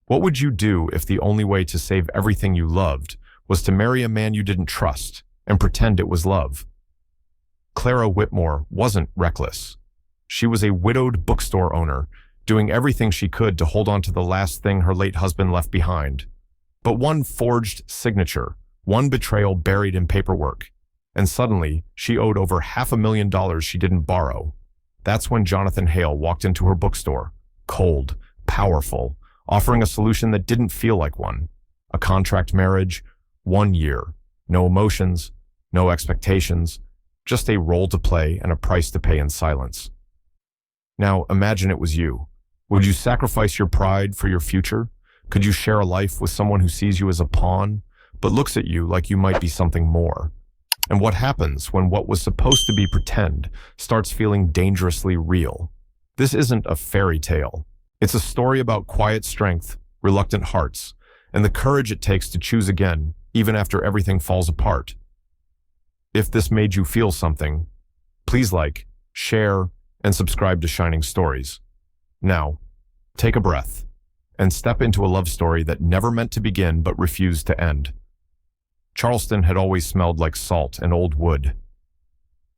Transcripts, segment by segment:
What would you do if the only way to save everything you loved was to marry a man you didn't trust and pretend it was love? Clara Whitmore wasn't reckless. She was a widowed bookstore owner, doing everything she could to hold on to the last thing her late husband left behind. But one forged signature, one betrayal buried in paperwork, and suddenly she owed over $500,000 she didn't borrow. That's when Jonathan Hale walked into her bookstore, cold, powerful, offering a solution that didn't feel like one. A contract marriage, 1 year, no emotions, no expectations, just a role to play and a price to pay in silence. Now imagine it was you. Would you sacrifice your pride for your future? Could you share a life with someone who sees you as a pawn, but looks at you like you might be something more? And what happens when what was supposed to be pretend starts feeling dangerously real? This isn't a fairy tale. It's a story about quiet strength, reluctant hearts, and the courage it takes to choose again, even after everything falls apart. If this made you feel something, please like, share, and subscribe to Shining Stories. Now, take a breath and step into a love story that never meant to begin but refused to end. Charleston had always smelled like salt and old wood.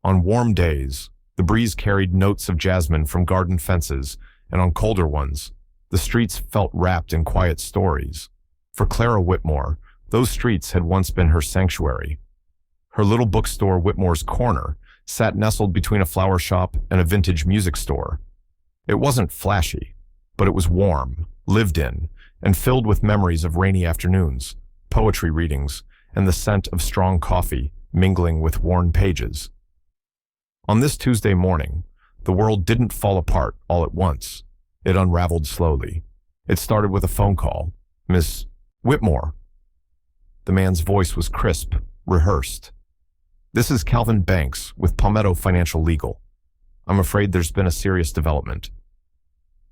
On warm days, the breeze carried notes of jasmine from garden fences, and on colder ones, the streets felt wrapped in quiet stories. For Clara Whitmore, those streets had once been her sanctuary. Her little bookstore, Whitmore's Corner, sat nestled between a flower shop and a vintage music store. It wasn't flashy, but it was warm, lived in, and filled with memories of rainy afternoons, poetry readings, and the scent of strong coffee mingling with worn pages. On this Tuesday morning, the world didn't fall apart all at once. It unraveled slowly. It started with a phone call. "Miss Whitmore." The man's voice was crisp, rehearsed. "This is Calvin Banks with Palmetto Financial Legal. I'm afraid there's been a serious development."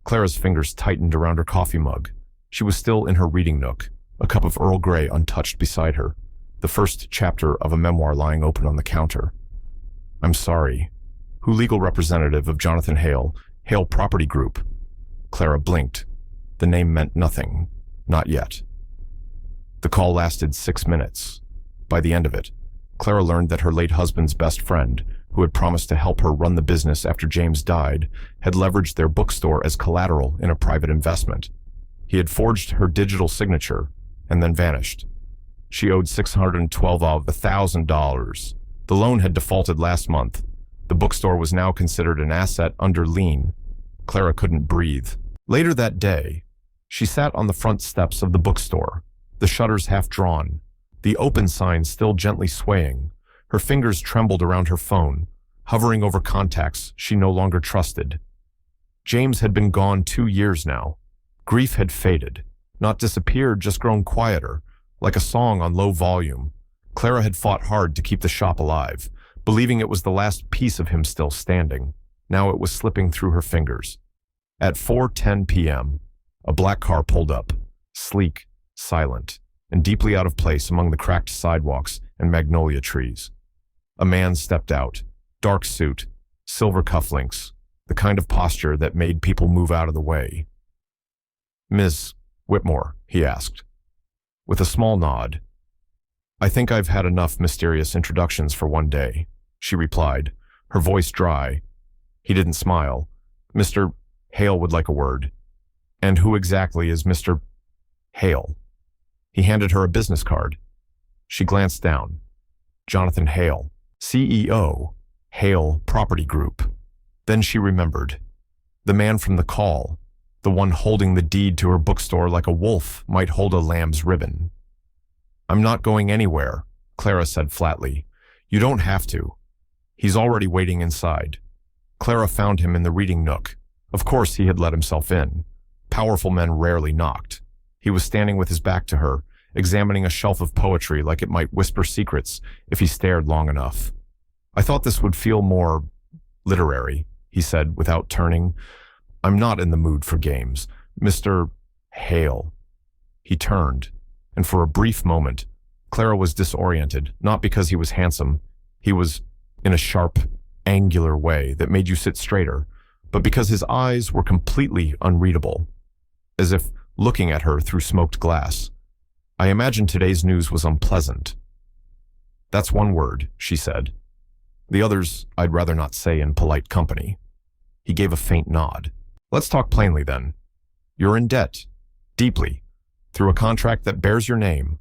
Clara's fingers tightened around her coffee mug. She was still in her reading nook, a cup of Earl Grey untouched beside her, the first chapter of a memoir lying open on the counter. "I'm sorry. Who legal representative of Jonathan Hale, Hale Property Group?" Clara blinked. The name meant nothing. Not yet. The call lasted 6 minutes. By the end of it, Clara learned that her late husband's best friend, who had promised to help her run the business after James died, had leveraged their bookstore as collateral in a private investment. He had forged her digital signature and then vanished. She owed $612 of $1,000. The loan had defaulted last month. The bookstore was now considered an asset under lien. Clara couldn't breathe. Later that day, she sat on the front steps of the bookstore, the shutters half drawn, the open sign still gently swaying. Her fingers trembled around her phone, hovering over contacts she no longer trusted. James had been gone 2 years now. Grief had faded, not disappeared, just grown quieter, like a song on low volume. Clara had fought hard to keep the shop alive, believing it was the last piece of him still standing. Now it was slipping through her fingers. At 4:10 p.m., a black car pulled up, sleek, silent, and deeply out of place among the cracked sidewalks and magnolia trees. A man stepped out, dark suit, silver cufflinks, the kind of posture that made people move out of the way. "Miss Whitmore?" he asked. With a small nod. "I think I've had enough mysterious introductions for one day," she replied, her voice dry. He didn't smile. "Mr. Hale would like a word." "And who exactly is Mr. Hale?" He handed her a business card. She glanced down. Jonathan Hale, CEO, Hale Property Group. Then she remembered. The man from the call, the one holding the deed to her bookstore like a wolf might hold a lamb's ribbon. "I'm not going anywhere," Clara said flatly. "You don't have to. He's already waiting inside." Clara found him in the reading nook. Of course he had let himself in. Powerful men rarely knocked. He was standing with his back to her, examining a shelf of poetry like it might whisper secrets if he stared long enough. "I thought this would feel more literary," he said without turning. "I'm not in the mood for games. Mr. Hale." He turned, and for a brief moment, Clara was disoriented, not because he was handsome. He was in a sharp, angular way that made you sit straighter, but because his eyes were completely unreadable, as if looking at her through smoked glass. I imagine today's news was unpleasant. That's one word, she said. The others I'd rather not say in polite company. He gave a faint nod. Let's talk plainly then. You're in debt. Deeply. Through a contract that bears your name.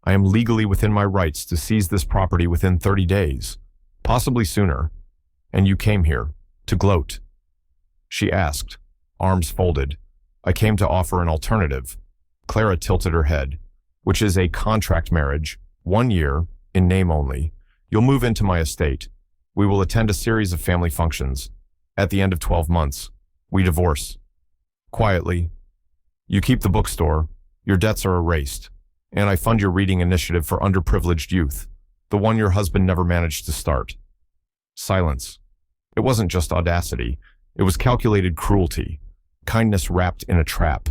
I am legally within my rights to seize this property within 30 days. Possibly sooner. And you came here. To gloat. She asked, arms folded. I came to offer an alternative. Clara tilted her head. Which is a contract marriage. 1 year, in name only. You'll move into my estate. We will attend a series of family functions. At the end of 12 months, we divorce. Quietly. You keep the bookstore. Your debts are erased. And I fund your reading initiative for underprivileged youth. The one your husband never managed to start. Silence. It wasn't just audacity. It was calculated cruelty. Kindness wrapped in a trap.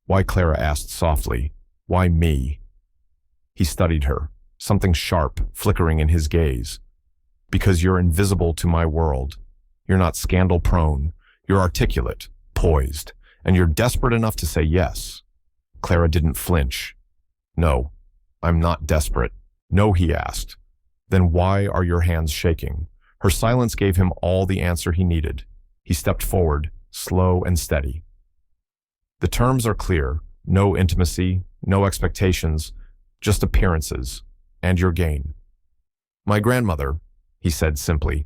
Why, Clara asked softly. Why me? He studied her, something sharp flickering in his gaze. Because you're invisible to my world. You're not scandal-prone. You're articulate, poised, and you're desperate enough to say yes. Clara didn't flinch. No, I'm not desperate. No, he asked. Then why are your hands shaking? Her silence gave him all the answer he needed. He stepped forward, slow and steady. The terms are clear. No intimacy, no expectations, just appearances, and your gain. My grandmother, he said simply.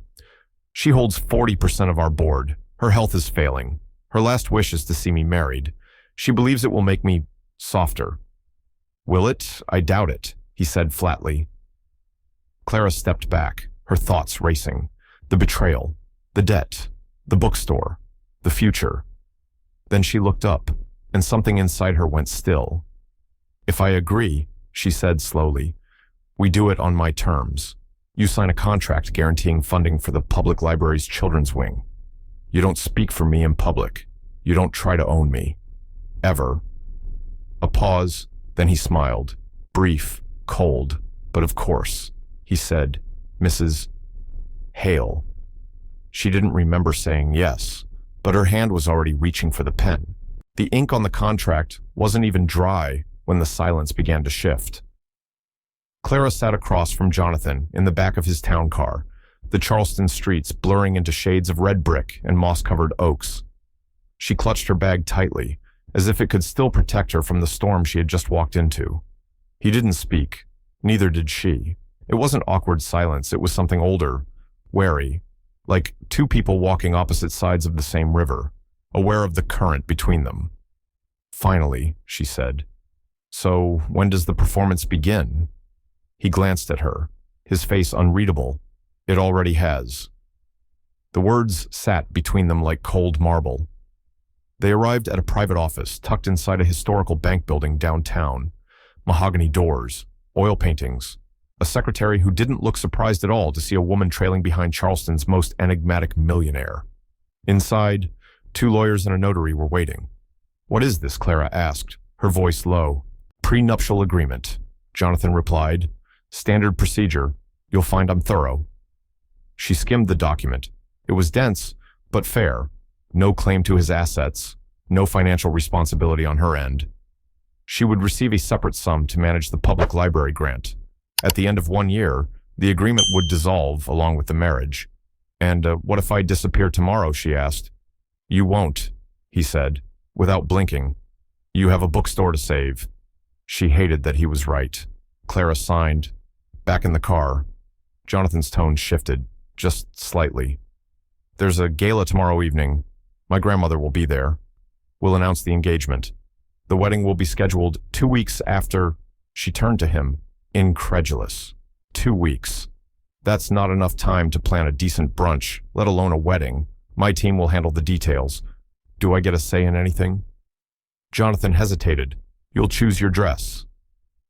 She holds 40% of our board. Her health is failing. Her last wish is to see me married. She believes it will make me softer. Will it? I doubt it, he said flatly. Clara stepped back, her thoughts racing. The betrayal, the debt, the bookstore, the future. Then she looked up, and something inside her went still. If I agree, she said slowly, we do it on my terms. You sign a contract guaranteeing funding for the public library's children's wing. You don't speak for me in public. You don't try to own me. Ever. A pause, then he smiled. Brief, cold, but of course, he said, Mrs. Hale. She didn't remember saying yes, but her hand was already reaching for the pen. The ink on the contract wasn't even dry when the silence began to shift. Clara sat across from Jonathan in the back of his town car, the Charleston streets blurring into shades of red brick and moss-covered oaks. She clutched her bag tightly, as if it could still protect her from the storm she had just walked into. He didn't speak. Neither did she. It wasn't awkward silence. It was something older, wary, like two people walking opposite sides of the same river, aware of the current between them. Finally, she said, so when does the performance begin? He glanced at her, his face unreadable. It already has. The words sat between them like cold marble. They arrived at a private office tucked inside a historical bank building downtown. Mahogany doors, oil paintings, a secretary who didn't look surprised at all to see a woman trailing behind Charleston's most enigmatic millionaire. Inside, 2 lawyers and a notary were waiting. What is this? Clara asked, her voice low. Prenuptial agreement, Jonathan replied. Standard procedure. You'll find I'm thorough. She skimmed the document. It was dense, but fair. No claim to his assets, no financial responsibility on her end. She would receive a separate sum to manage the public library grant. At the end of 1 year, the agreement would dissolve along with the marriage. And what if I disappear tomorrow? She asked. You won't, he said, without blinking. You have a bookstore to save. She hated that he was right. Clara signed. Back in the car, Jonathan's tone shifted, just slightly. There's a gala tomorrow evening. My grandmother will be there. We'll announce the engagement. The wedding will be scheduled 2 weeks after. She turned to him, incredulous. 2 weeks. That's not enough time to plan a decent brunch, let alone a wedding. My team will handle the details. Do I get a say in anything? Jonathan hesitated. You'll choose your dress.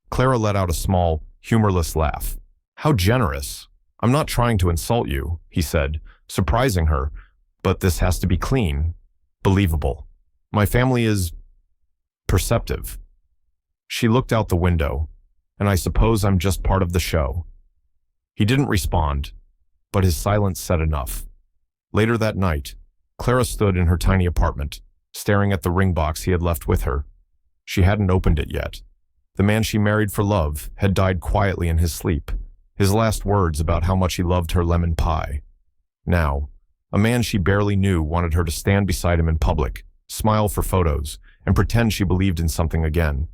Clara let out a small, humorless laugh. How generous. I'm not trying to insult you, he said, surprising her, but this has to be clean, believable. My family is perceptive. She looked out the window, and I suppose I'm just part of the show. He didn't respond, but his silence said enough. Later that night, Clara stood in her tiny apartment, staring at the ring box he had left with her. She hadn't opened it yet. The man she married for love had died quietly in his sleep, his last words about how much he loved her lemon pie. Now, a man she barely knew wanted her to stand beside him in public, smile for photos, and pretend she believed in something again.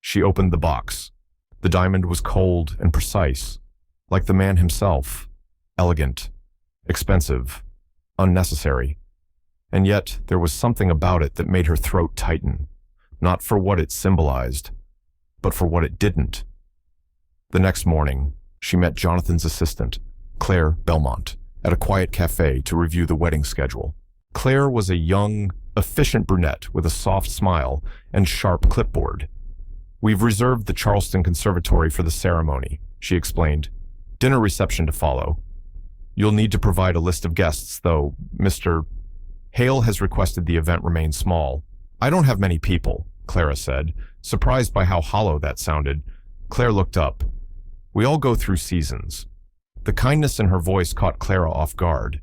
She opened the box. The diamond was cold and precise, like the man himself, elegant, expensive, unnecessary. And yet there was something about it that made her throat tighten, not for what it symbolized, but for what it didn't. The next morning, she met Jonathan's assistant, Claire Belmont, at a quiet cafe to review the wedding schedule. Claire was a young, efficient brunette with a soft smile and sharp clipboard. "We've reserved the Charleston Conservatory for the ceremony," she explained. "Dinner reception to follow. You'll need to provide a list of guests, though, Mr. Hale has requested the event remain small." "I don't have many people," Clara said, surprised by how hollow that sounded. Claire looked up. "We all go through seasons." The kindness in her voice caught Clara off guard.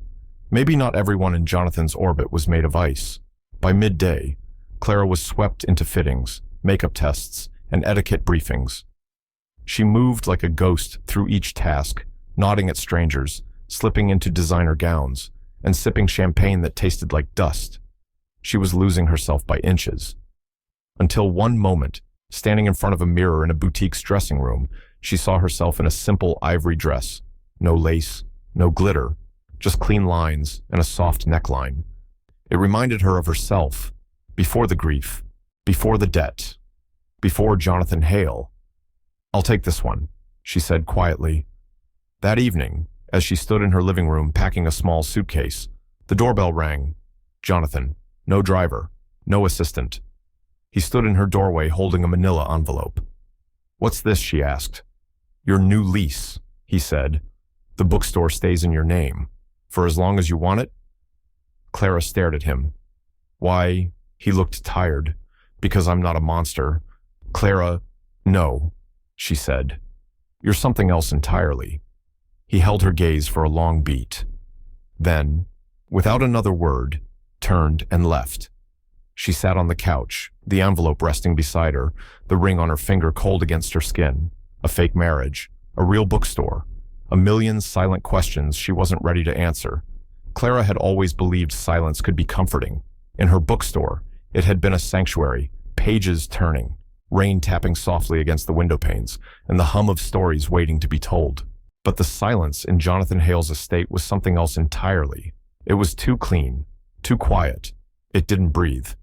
Maybe not everyone in Jonathan's orbit was made of ice. By midday, Clara was swept into fittings, makeup tests, and etiquette briefings. She moved like a ghost through each task, nodding at strangers, slipping into designer gowns, and sipping champagne that tasted like dust. She was losing herself by inches. Until one moment, standing in front of a mirror in a boutique's dressing room, she saw herself in a simple ivory dress. No lace, no glitter, just clean lines and a soft neckline. It reminded her of herself, before the grief, before the debt, before Jonathan Hale. "I'll take this one," she said quietly. That evening, as she stood in her living room packing a small suitcase, the doorbell rang. Jonathan, no driver, no assistant. He stood in her doorway holding a manila envelope. "What's this?" she asked. "Your new lease," he said. "The bookstore stays in your name. For as long as you want it?" Clara stared at him. "Why," he looked tired. "Because I'm not a monster." "Clara, no," she said. "You're something else entirely." He held her gaze for a long beat. Then, without another word, turned and left. She sat on the couch, the envelope resting beside her, the ring on her finger cold against her skin. A fake marriage, a real bookstore, a million silent questions she wasn't ready to answer. Clara had always believed silence could be comforting. In her bookstore, it had been a sanctuary, pages turning, rain tapping softly against the window panes, and the hum of stories waiting to be told. But the silence in Jonathan Hale's estate was something else entirely. It was too clean, too quiet. It didn't breathe.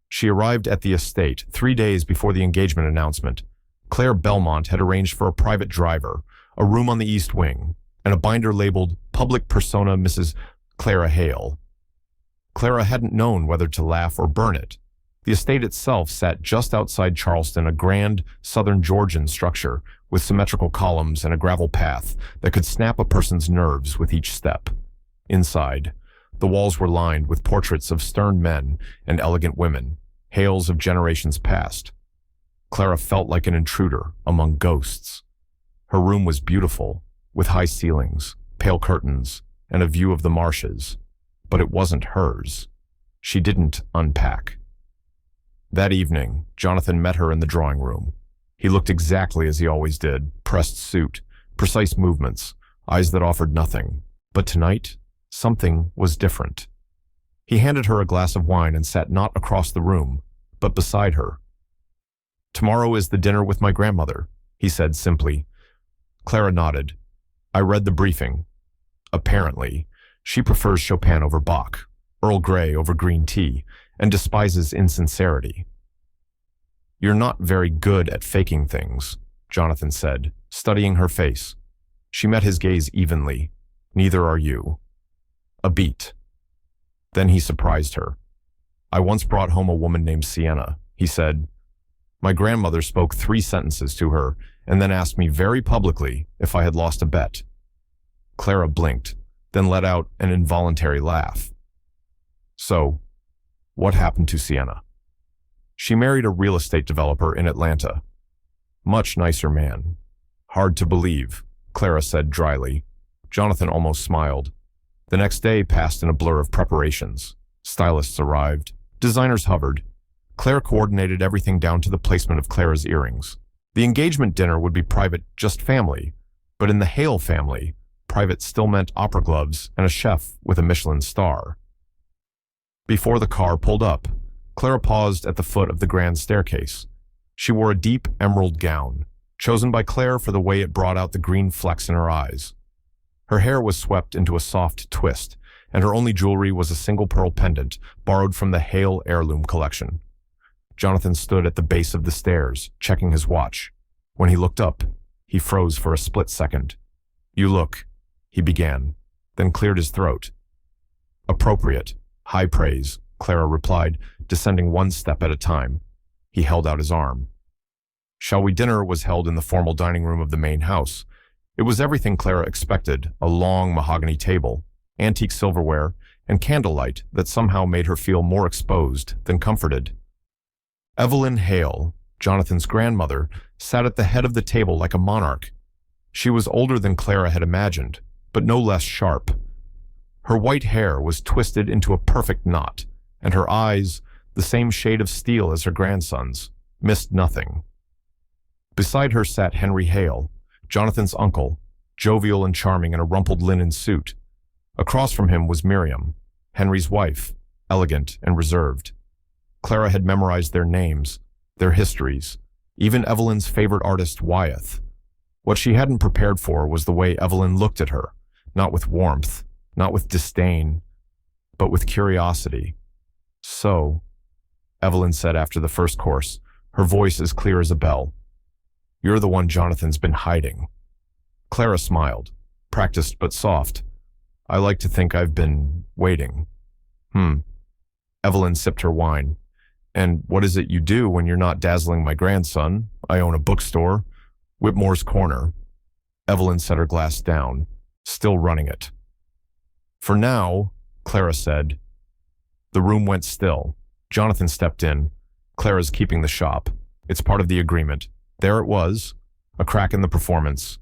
She arrived at the estate 3 days before the engagement announcement. Claire Belmont had arranged for a private driver, a room on the east wing, and a binder labeled Public Persona Mrs. Clara Hale. Clara hadn't known whether to laugh or burn it. The estate itself sat just outside Charleston, a grand southern Georgian structure with symmetrical columns and a gravel path that could snap a person's nerves with each step. Inside, the walls were lined with portraits of stern men and elegant women, Hales of generations past. Clara felt like an intruder among ghosts. Her room was beautiful, with high ceilings, pale curtains, and a view of the marshes. But it wasn't hers. She didn't unpack. That evening, Jonathan met her in the drawing room. He looked exactly as he always did, pressed suit, precise movements, eyes that offered nothing. But tonight, something was different. He handed her a glass of wine and sat not across the room, but beside her. "Tomorrow is the dinner with my grandmother," he said simply. Clara nodded. "I read the briefing. Apparently, she prefers Chopin over Bach, Earl Grey over green tea, and despises insincerity." "You're not very good at faking things," Jonathan said, studying her face. She met his gaze evenly. "Neither are you." A beat. Then he surprised her. "I once brought home a woman named Sienna," he said. "My grandmother spoke 3 sentences to her and then asked me very publicly if I had lost a bet." Clara blinked, then let out an involuntary laugh. "So, what happened to Sienna?" "She married a real estate developer in Atlanta. Much nicer man." "Hard to believe," Clara said dryly. Jonathan almost smiled. The next day passed in a blur of preparations. Stylists arrived. Designers hovered. Claire coordinated everything down to the placement of Clara's earrings. The engagement dinner would be private, just family, but in the Hale family, private still meant opera gloves and a chef with a Michelin star. Before the car pulled up, Clara paused at the foot of the grand staircase. She wore a deep emerald gown, chosen by Claire for the way it brought out the green flecks in her eyes. Her hair was swept into a soft twist, and her only jewelry was a single pearl pendant borrowed from the Hale heirloom collection. Jonathan stood at the base of the stairs, checking his watch. When he looked up, he froze for a split second. "You look," he began, then cleared his throat. "Appropriate, high praise," Clara replied, descending one step at a time. He held out his arm. "Shall we?" Dinner was held in the formal dining room of the main house. It was everything Clara expected, a long mahogany table, antique silverware, and candlelight that somehow made her feel more exposed than comforted. Evelyn Hale, Jonathan's grandmother, sat at the head of the table like a monarch. She was older than Clara had imagined, but no less sharp. Her white hair was twisted into a perfect knot, and her eyes, the same shade of steel as her grandson's, missed nothing. Beside her sat Henry Hale, Jonathan's uncle, jovial and charming in a rumpled linen suit. Across from him was Miriam, Henry's wife, elegant and reserved. Clara had memorized their names, their histories, even Evelyn's favorite artist, Wyeth. What she hadn't prepared for was the way Evelyn looked at her, not with warmth, not with disdain, but with curiosity. "So," Evelyn said after the first course, her voice as clear as a bell, "you're the one Jonathan's been hiding." Clara smiled, practiced but soft. "I like to think I've been waiting." Evelyn sipped her wine. "And what is it you do when you're not dazzling my grandson? I own a bookstore. Whitmore's Corner." Evelyn set her glass down, still running it. "For now," Clara said. The room went still. Jonathan stepped in. "Clara's keeping the shop. It's part of the agreement." There it was, a crack in the performance.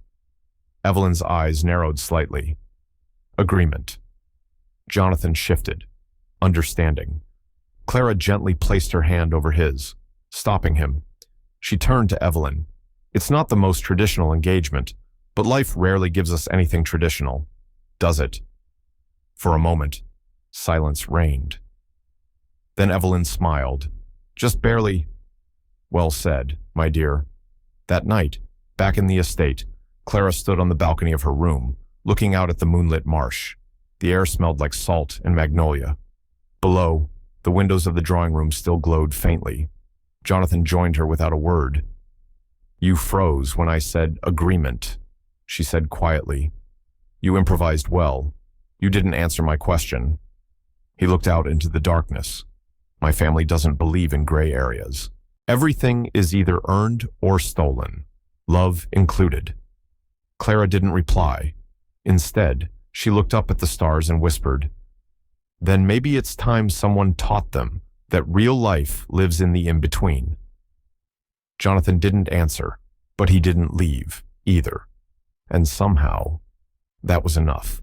Evelyn's eyes narrowed slightly. Agreement. Jonathan shifted, understanding. Clara gently placed her hand over his, stopping him. She turned to Evelyn. "It's not the most traditional engagement, but life rarely gives us anything traditional, does it?" For a moment, silence reigned. Then Evelyn smiled, just barely. "Well said, my dear." That night, back in the estate, Clara stood on the balcony of her room, looking out at the moonlit marsh. The air smelled like salt and magnolia. Below, the windows of the drawing room still glowed faintly. Jonathan joined her without a word. "You froze when I said agreement," she said quietly. "You improvised well. You didn't answer my question." He looked out into the darkness. "My family doesn't believe in gray areas. Everything is either earned or stolen, love included." Clara didn't reply. Instead, she looked up at the stars and whispered, "Then maybe it's time someone taught them that real life lives in the in-between." Jonathan didn't answer, but he didn't leave either. And somehow, that was enough.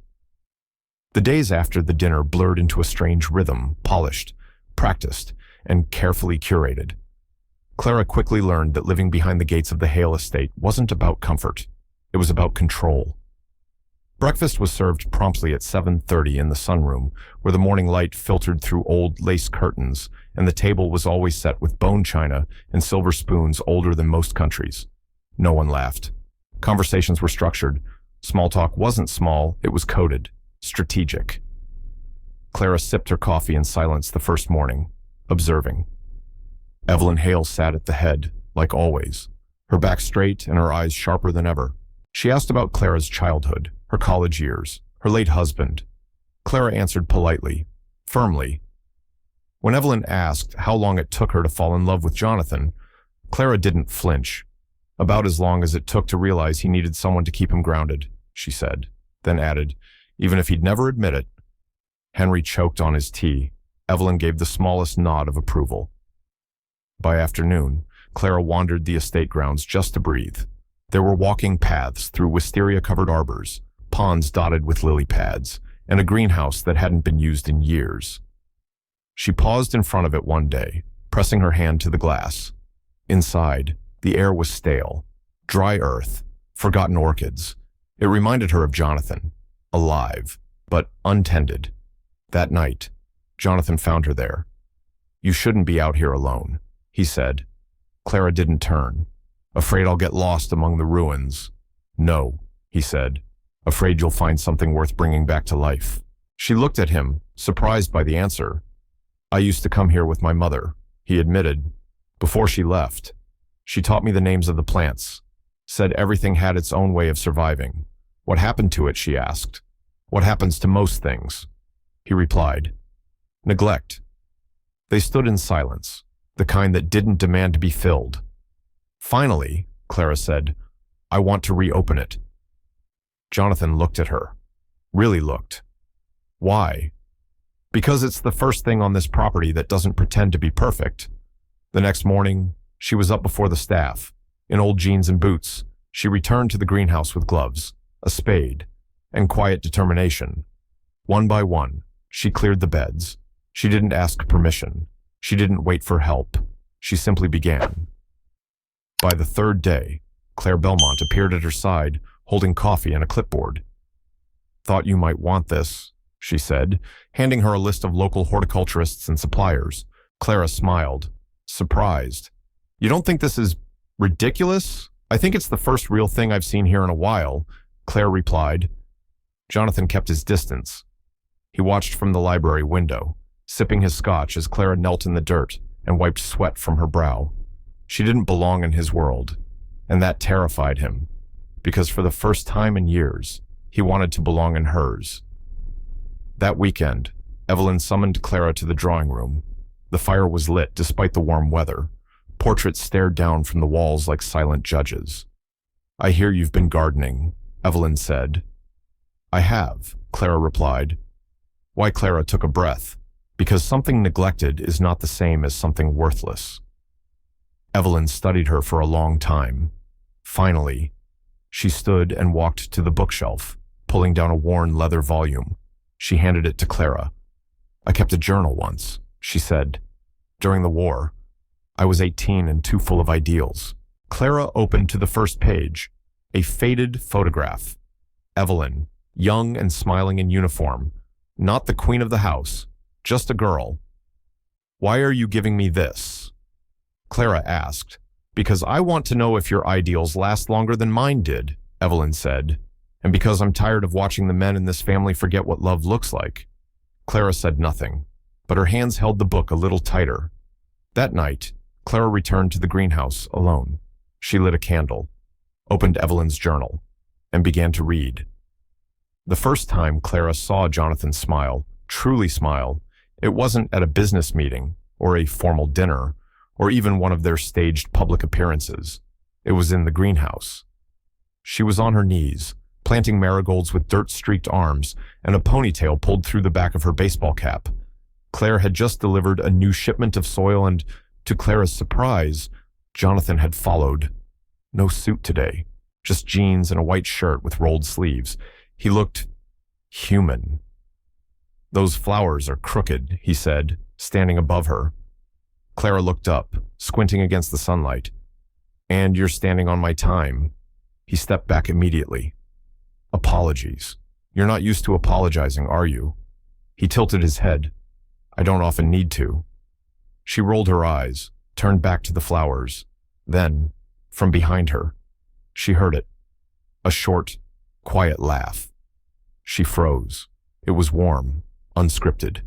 The days after the dinner blurred into a strange rhythm, polished, practiced, and carefully curated. Clara quickly learned that living behind the gates of the Hale estate wasn't about comfort. It was about control. Breakfast was served promptly at 7:30 in the sunroom, where the morning light filtered through old lace curtains, and the table was always set with bone china and silver spoons older than most countries. No one laughed. Conversations were structured. Small talk wasn't small, it was coded, strategic. Clara sipped her coffee in silence the first morning, observing. Evelyn Hale sat at the head, like always, her back straight and her eyes sharper than ever. She asked about Clara's childhood, her college years, her late husband. Clara answered politely, firmly. When Evelyn asked how long it took her to fall in love with Jonathan, Clara didn't flinch. "About as long as it took to realize he needed someone to keep him grounded," she said, then added, "even if he'd never admit it." Henry choked on his tea. Evelyn gave the smallest nod of approval. By afternoon, Clara wandered the estate grounds just to breathe. There were walking paths through wisteria-covered arbors, ponds dotted with lily pads, and a greenhouse that hadn't been used in years. She paused in front of it one day, pressing her hand to the glass. Inside, the air was stale, dry earth, forgotten orchids. It reminded her of Jonathan, alive, but untended. That night, Jonathan found her there. "You shouldn't be out here alone," he said. Clara didn't turn. "Afraid I'll get lost among the ruins." "No," he said. "Afraid you'll find something worth bringing back to life." She looked at him, surprised by the answer. "I used to come here with my mother," he admitted. "Before she left, she taught me the names of the plants, said everything had its own way of surviving. What happened to it?" she asked. "What happens to most things?" He replied, "Neglect." They stood in silence, the kind that didn't demand to be filled. "Finally," Clara said, "I want to reopen it." Jonathan looked at her. Really looked. "Why?" "Because it's the first thing on this property that doesn't pretend to be perfect." The next morning, she was up before the staff. In old jeans and boots, she returned to the greenhouse with gloves, a spade, and quiet determination. One by one, she cleared the beds. She didn't ask permission. She didn't wait for help. She simply began. By the third day, Claire Belmont appeared at her side, holding coffee and a clipboard. "Thought you might want this," she said, handing her a list of local horticulturists and suppliers. Clara smiled, surprised. "You don't think this is ridiculous?" "I think it's the first real thing I've seen here in a while," Claire replied. Jonathan kept his distance. He watched from the library window, sipping his scotch as Clara knelt in the dirt and wiped sweat from her brow. She didn't belong in his world, and that terrified him, because for the first time in years, he wanted to belong in hers. That weekend, Evelyn summoned Clara to the drawing room. The fire was lit despite the warm weather. Portraits stared down from the walls like silent judges. "I hear you've been gardening," Evelyn said. "I have," Clara replied. Why, Clara took a breath. Because something neglected is not the same as something worthless. Evelyn studied her for a long time. Finally, she stood and walked to the bookshelf, pulling down a worn leather volume. She handed it to Clara. "I kept a journal once," she said. "During the war, I was 18 and too full of ideals." Clara opened to the first page, a faded photograph. Evelyn, young and smiling in uniform, not the queen of the house, just a girl. "Why are you giving me this?" Clara asked. "Because I want to know if your ideals last longer than mine did," Evelyn said. "And because I'm tired of watching the men in this family forget what love looks like." Clara said nothing, but her hands held the book a little tighter. That night, Clara returned to the greenhouse alone. She lit a candle, opened Evelyn's journal, and began to read. The first time Clara saw Jonathan smile, truly smile, it wasn't at a business meeting, or a formal dinner, or even one of their staged public appearances. It was in the greenhouse. She was on her knees, planting marigolds with dirt-streaked arms and a ponytail pulled through the back of her baseball cap. Claire had just delivered a new shipment of soil and, to Clara's surprise, Jonathan had followed. No suit today, just jeans and a white shirt with rolled sleeves. He looked human. "Those flowers are crooked," he said, standing above her. Clara looked up, squinting against the sunlight. "And you're standing on my time." He stepped back immediately. "Apologies. You're not used to apologizing, are you?" He tilted his head. "I don't often need to." She rolled her eyes, turned back to the flowers. Then, from behind her, she heard it. A short, quiet laugh. She froze. It was warm, unscripted.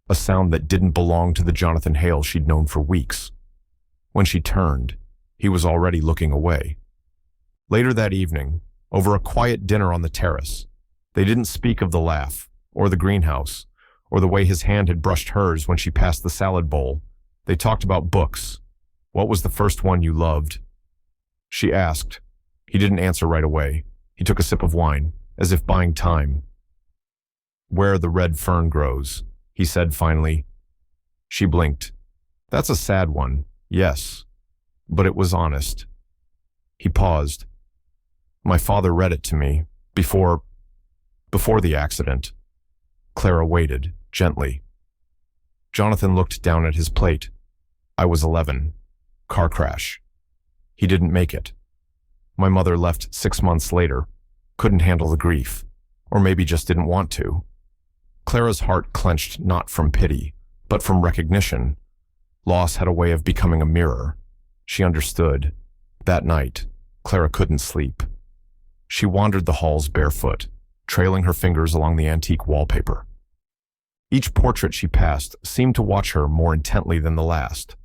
A sound that didn't belong to the Jonathan Hale she'd known for weeks. When she turned, he was already looking away. Later that evening, over a quiet dinner on the terrace, they didn't speak of the laugh, or the greenhouse, or the way his hand had brushed hers when she passed the salad bowl. They talked about books. "What was the first one you loved?" she asked. He didn't answer right away. He took a sip of wine, as if buying time. "Where the red fern grows," he said finally. She blinked. "That's a sad one, yes, but it was honest." He paused. "My father read it to me, before the accident." Clara waited, gently. Jonathan looked down at his plate. I was 11. Car crash. He didn't make it. My mother left 6 months later. Couldn't handle the grief. Or maybe just didn't want to. Clara's heart clenched not from pity, but from recognition. Loss had a way of becoming a mirror. She understood. That night, Clara couldn't sleep. She wandered the halls barefoot, trailing her fingers along the antique wallpaper. Each portrait she passed seemed to watch her more intently than the last.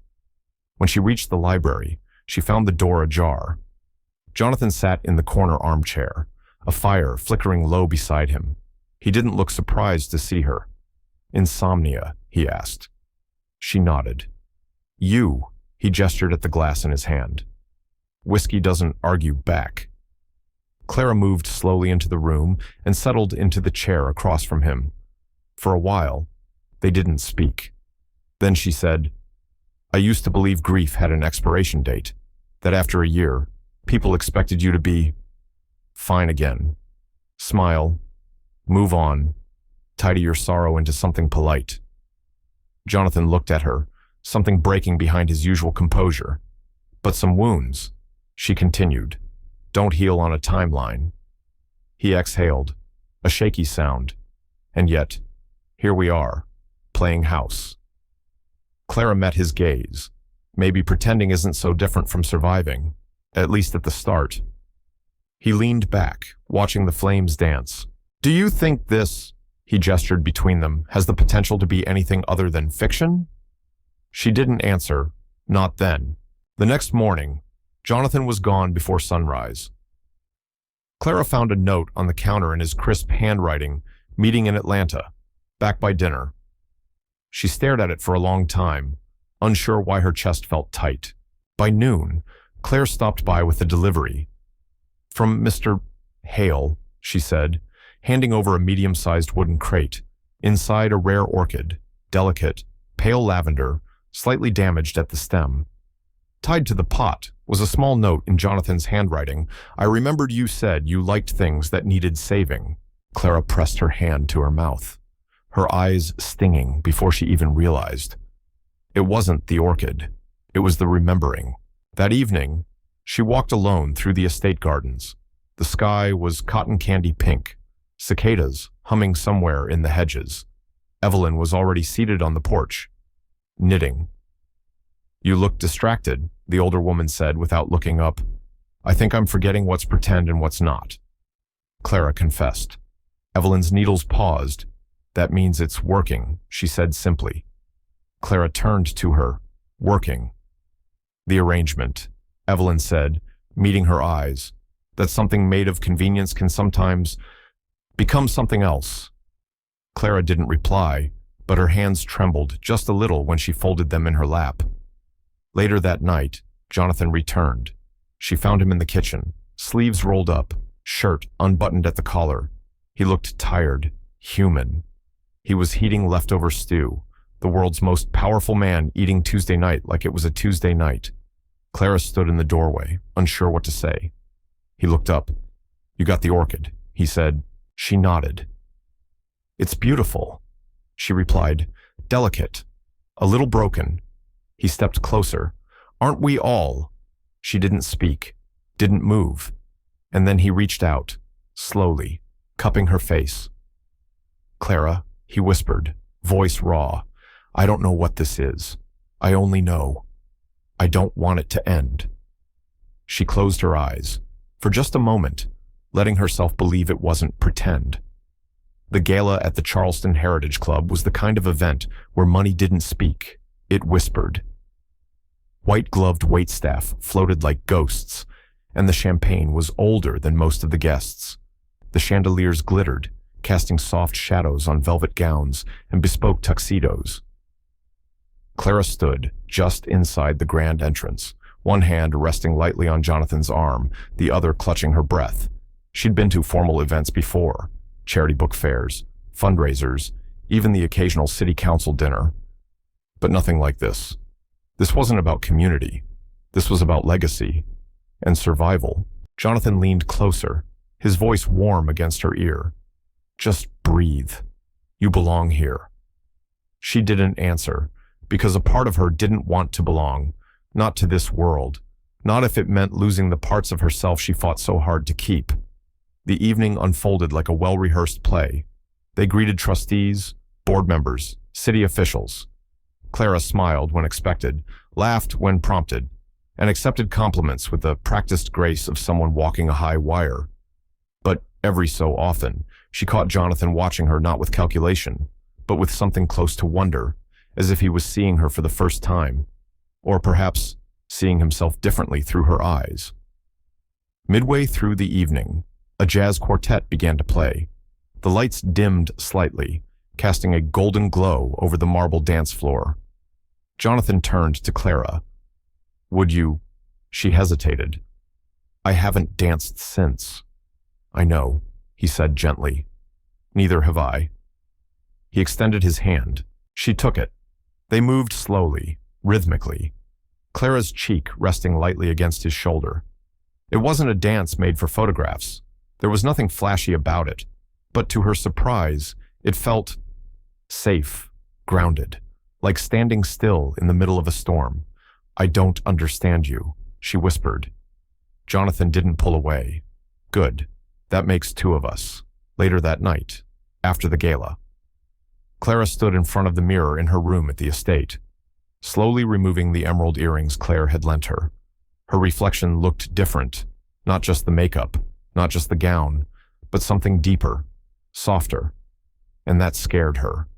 When she reached the library, she found the door ajar. Jonathan sat in the corner armchair, a fire flickering low beside him. He didn't look surprised to see her. "Insomnia?" he asked. She nodded. "You," he gestured at the glass in his hand. "Whiskey doesn't argue back." Clara moved slowly into the room and settled into the chair across from him. For a while, they didn't speak. Then she said, "I used to believe grief had an expiration date, that after a year, people expected you to be fine again. Smile, move on, tidy your sorrow into something polite." Jonathan looked at her, something breaking behind his usual composure. "But some wounds," she continued, "don't heal on a timeline." He exhaled, a shaky sound, and yet, here we are, playing house. Clara met his gaze. Maybe pretending isn't so different from surviving, at least at the start. He leaned back, watching the flames dance. "Do you think this," he gestured between them, "has the potential to be anything other than fiction?" She didn't answer, not then. The next morning, Jonathan was gone before sunrise. Clara found a note on the counter in his crisp handwriting, "Meeting in Atlanta. Back by dinner." She stared at it for a long time, unsure why her chest felt tight. By noon, Claire stopped by with a delivery. "From Mr. Hale," she said, handing over a medium-sized wooden crate. Inside a rare orchid, delicate, pale lavender, slightly damaged at the stem. Tied to the pot was a small note in Jonathan's handwriting. "I remembered you said you liked things that needed saving." Clara pressed her hand to her mouth, her eyes stinging before she even realized. It wasn't the orchid. It was the remembering. That evening, she walked alone through the estate gardens. The sky was cotton candy pink, cicadas humming somewhere in the hedges. Evelyn was already seated on the porch, knitting. "You look distracted," the older woman said without looking up. "I think I'm forgetting what's pretend and what's not." Clara confessed. Evelyn's needles paused. "That means it's working," she said simply. Clara turned to her. "Working." "The arrangement," Evelyn said, meeting her eyes. "That something made of convenience can sometimes become something else." Clara didn't reply, but her hands trembled just a little when she folded them in her lap. Later that night, Jonathan returned. She found him in the kitchen, sleeves rolled up, shirt unbuttoned at the collar. He looked tired, human. He was heating leftover stew, the world's most powerful man eating Tuesday night like it was a Tuesday night. Clara stood in the doorway, unsure what to say. He looked up. "You got the orchid," he said. She nodded. "It's beautiful," she replied. "Delicate. A little broken." He stepped closer. "Aren't we all?" She didn't speak, didn't move. And then he reached out, slowly, cupping her face. "Clara," he whispered, voice raw, "I don't know what this is. I only know. I don't want it to end." She closed her eyes, for just a moment, letting herself believe it wasn't pretend. The gala at the Charleston Heritage Club was the kind of event where money didn't speak, it whispered. White-gloved waitstaff floated like ghosts, and the champagne was older than most of the guests. The chandeliers glittered, casting soft shadows on velvet gowns and bespoke tuxedos. Clara stood just inside the grand entrance, one hand resting lightly on Jonathan's arm, the other clutching her breath. She'd been to formal events before, charity book fairs, fundraisers, even the occasional city council dinner. But nothing like this. This wasn't about community. This was about legacy and survival. Jonathan leaned closer, his voice warm against her ear. "Just breathe. You belong here." She didn't answer, because a part of her didn't want to belong, not to this world, not if it meant losing the parts of herself she fought so hard to keep. The evening unfolded like a well-rehearsed play. They greeted trustees, board members, city officials. Clara smiled when expected, laughed when prompted, and accepted compliments with the practiced grace of someone walking a high wire. But every so often, she caught Jonathan watching her not with calculation, but with something close to wonder, as if he was seeing her for the first time, or perhaps seeing himself differently through her eyes. Midway through the evening, a jazz quartet began to play. The lights dimmed slightly, casting a golden glow over the marble dance floor. Jonathan turned to Clara. "Would you?" She hesitated. "I haven't danced since." "I know," he said gently. "Neither have I." He extended his hand. She took it. They moved slowly, rhythmically, Clara's cheek resting lightly against his shoulder. It wasn't a dance made for photographs. There was nothing flashy about it, but to her surprise, it felt safe, grounded, like standing still in the middle of a storm. "I don't understand you," she whispered. Jonathan didn't pull away. "Good. That makes two of us." Later that night, after the gala, Clara stood in front of the mirror in her room at the estate, slowly removing the emerald earrings Claire had lent her. Her reflection looked different, not just the makeup, not just the gown, but something deeper, softer. And that scared her,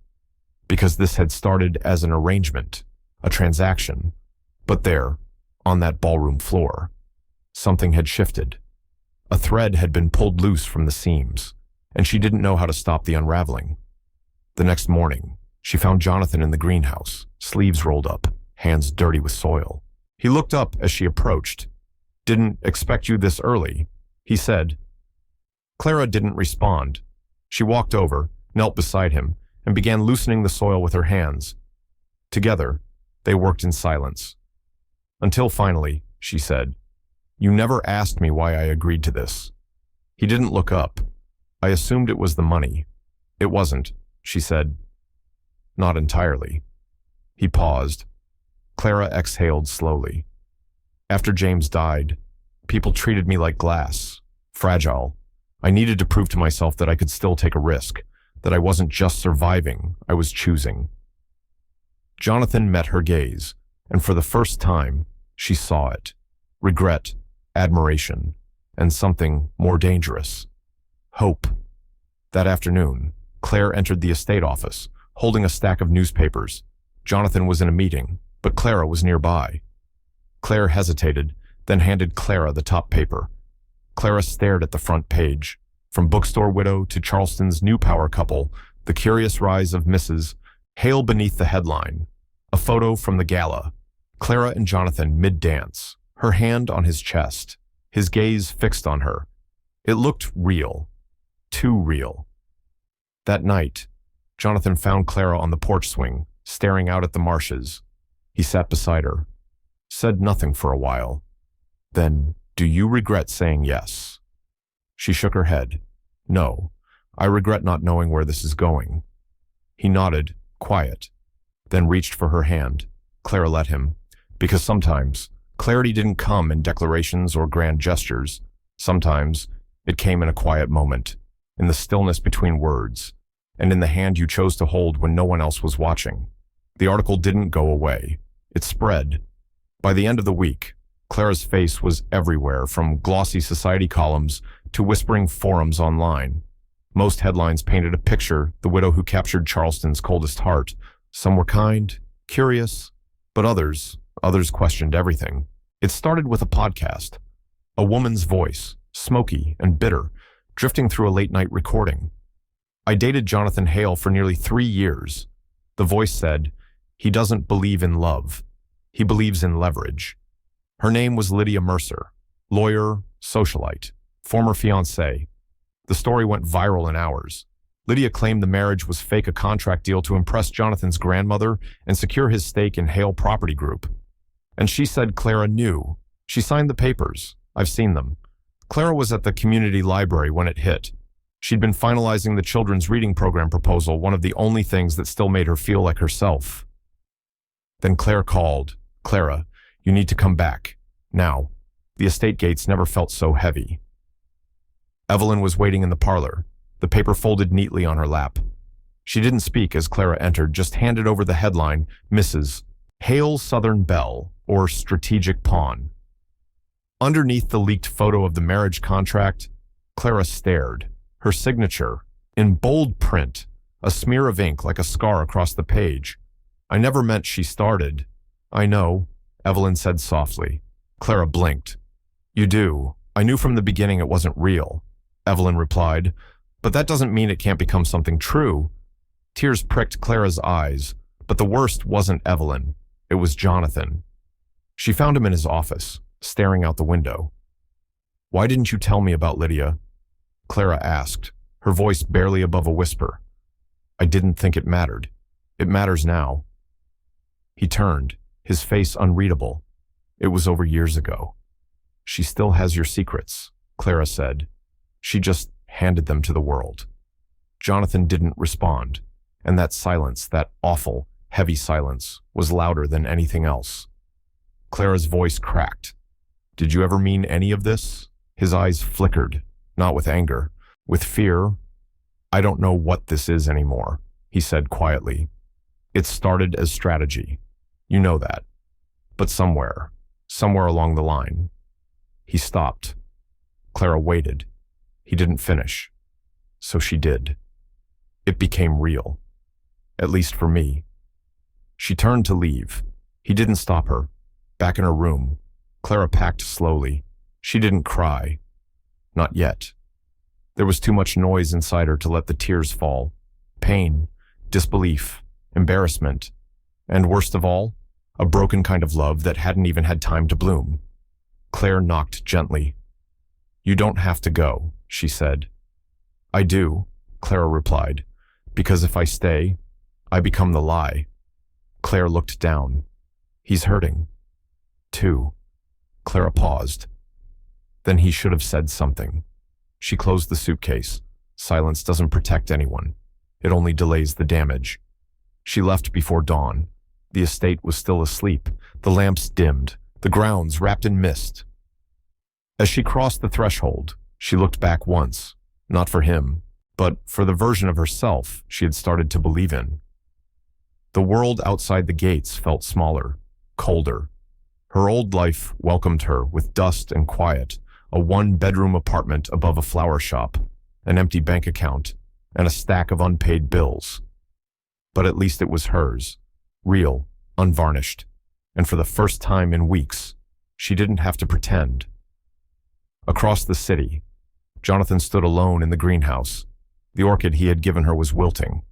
because this had started as an arrangement, a transaction. But there, on that ballroom floor, something had shifted. A thread had been pulled loose from the seams, and she didn't know how to stop the unraveling. The next morning, she found Jonathan in the greenhouse, sleeves rolled up, hands dirty with soil. He looked up as she approached. "Didn't expect you this early," he said. Clara didn't respond. She walked over, knelt beside him, and began loosening the soil with her hands. Together, they worked in silence. "Until finally," she said, "you never asked me why I agreed to this." He didn't look up. "I assumed it was the money." "It wasn't," she said. "Not entirely." He paused. Clara exhaled slowly. "After James died, people treated me like glass, fragile. I needed to prove to myself that I could still take a risk, that I wasn't just surviving, I was choosing." Jonathan met her gaze, and for the first time, she saw it. Regret, admiration, and something more dangerous. Hope. That afternoon, Claire entered the estate office, holding a stack of newspapers. Jonathan was in a meeting, but Clara was nearby. Claire hesitated, then handed Clara the top paper. Clara stared at the front page. From bookstore widow to Charleston's new power couple, the curious rise of Mrs. Hale beneath the headline. A photo from the gala. Clara and Jonathan mid-dance, her hand on his chest, his gaze fixed on her. It looked real. Too real. That night, Jonathan found Clara on the porch swing, staring out at the marshes. He sat beside her, said nothing for a while. Then, "Do you regret saying yes?" She shook her head. "No, I regret not knowing where this is going." He nodded, quiet, then reached for her hand. Clara let him, because sometimes clarity didn't come in declarations or grand gestures. Sometimes it came in a quiet moment, in the stillness between words, and in the hand you chose to hold when no one else was watching. The article didn't go away. It spread. By the end of the week, Clara's face was everywhere, from glossy society columns to whispering forums online. Most headlines painted a picture, the widow who captured Charleston's coldest heart. Some were kind, curious, but others questioned everything. It started with a podcast. A woman's voice, smoky and bitter, drifting through a late-night recording. "I dated Jonathan Hale for nearly 3 years. The voice said, he doesn't believe in love. He believes in leverage." Her name was Lydia Mercer, lawyer, socialite, former fiancée. The story went viral in hours. Lydia claimed the marriage was fake, a contract deal to impress Jonathan's grandmother and secure his stake in Hale Property Group. And she said Clara knew. She signed the papers. I've seen them. Clara was at the community library when it hit. She'd been finalizing the children's reading program proposal, one of the only things that still made her feel like herself. Then Claire called. "Clara, you need to come back. Now." The estate gates never felt so heavy. Evelyn was waiting in the parlor, the paper folded neatly on her lap. She didn't speak as Clara entered, just handed over the headline, Mrs. Hale Southern Belle, or Strategic Pawn. Underneath the leaked photo of the marriage contract, Clara stared. Her signature, in bold print, a smear of ink like a scar across the page. "I never meant," she started. "I know," Evelyn said softly. Clara blinked. "You do. I knew from the beginning it wasn't real," Evelyn replied. "But that doesn't mean it can't become something true." Tears pricked Clara's eyes, but the worst wasn't Evelyn. It was Jonathan. She found him in his office, staring out the window. "Why didn't you tell me about Lydia?" Clara asked, her voice barely above a whisper. "I didn't think it mattered. It matters now." He turned, his face unreadable. "It was over years ago." "She still has your secrets," Clara said. "She just handed them to the world." Jonathan didn't respond, and that silence, that awful, heavy silence, was louder than anything else. Clara's voice cracked. "Did you ever mean any of this?" His eyes flickered, not with anger, with fear. "I don't know what this is anymore," he said quietly. "It started as strategy. You know that. But somewhere along the line." He stopped. Clara waited. He didn't finish. So she did. It became real. At least for me. She turned to leave. He didn't stop her. Back in her room, Clara packed slowly. She didn't cry. Not yet. There was too much noise inside her to let the tears fall. Pain, disbelief, embarrassment, and worst of all, a broken kind of love that hadn't even had time to bloom. Claire knocked gently. "You don't have to go," she said. "I do," Clara replied, "because if I stay, I become the lie." Claire looked down. "He's hurting." "Too." Clara paused. Then he should have said something. She closed the suitcase. Silence doesn't protect anyone. It only delays the damage. She left before dawn. The estate was still asleep, the lamps dimmed, the grounds wrapped in mist. As she crossed the threshold, she looked back once, not for him, but for the version of herself she had started to believe in. The world outside the gates felt smaller, colder. Her old life welcomed her with dust and quiet, a one-bedroom apartment above a flower shop, an empty bank account, and a stack of unpaid bills. But at least it was hers, real, unvarnished, and for the first time in weeks, she didn't have to pretend. Across the city, Jonathan stood alone in the greenhouse. The orchid he had given her was wilting,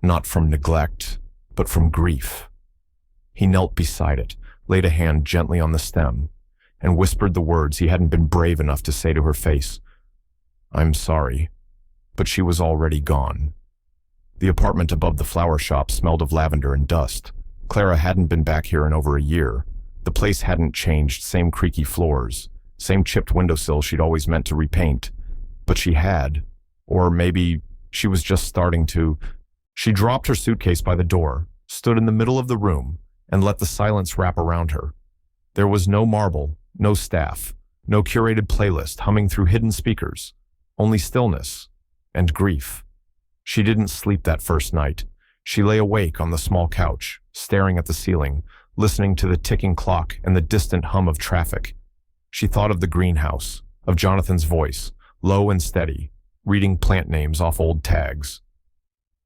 not from neglect, but from grief. He knelt beside it, laid a hand gently on the stem, and whispered the words he hadn't been brave enough to say to her face. "I'm sorry," but she was already gone. The apartment above the flower shop smelled of lavender and dust. Clara hadn't been back here in over a year. The place hadn't changed, same creaky floors, same chipped windowsill she'd always meant to repaint. But she had, or maybe she was just starting to. She dropped her suitcase by the door, stood in the middle of the room, and let the silence wrap around her. There was no marble, no staff, no curated playlist humming through hidden speakers, only stillness and grief. She didn't sleep that first night. She lay awake on the small couch, staring at the ceiling, listening to the ticking clock and the distant hum of traffic. She thought of the greenhouse, of Jonathan's voice, low and steady, reading plant names off old tags.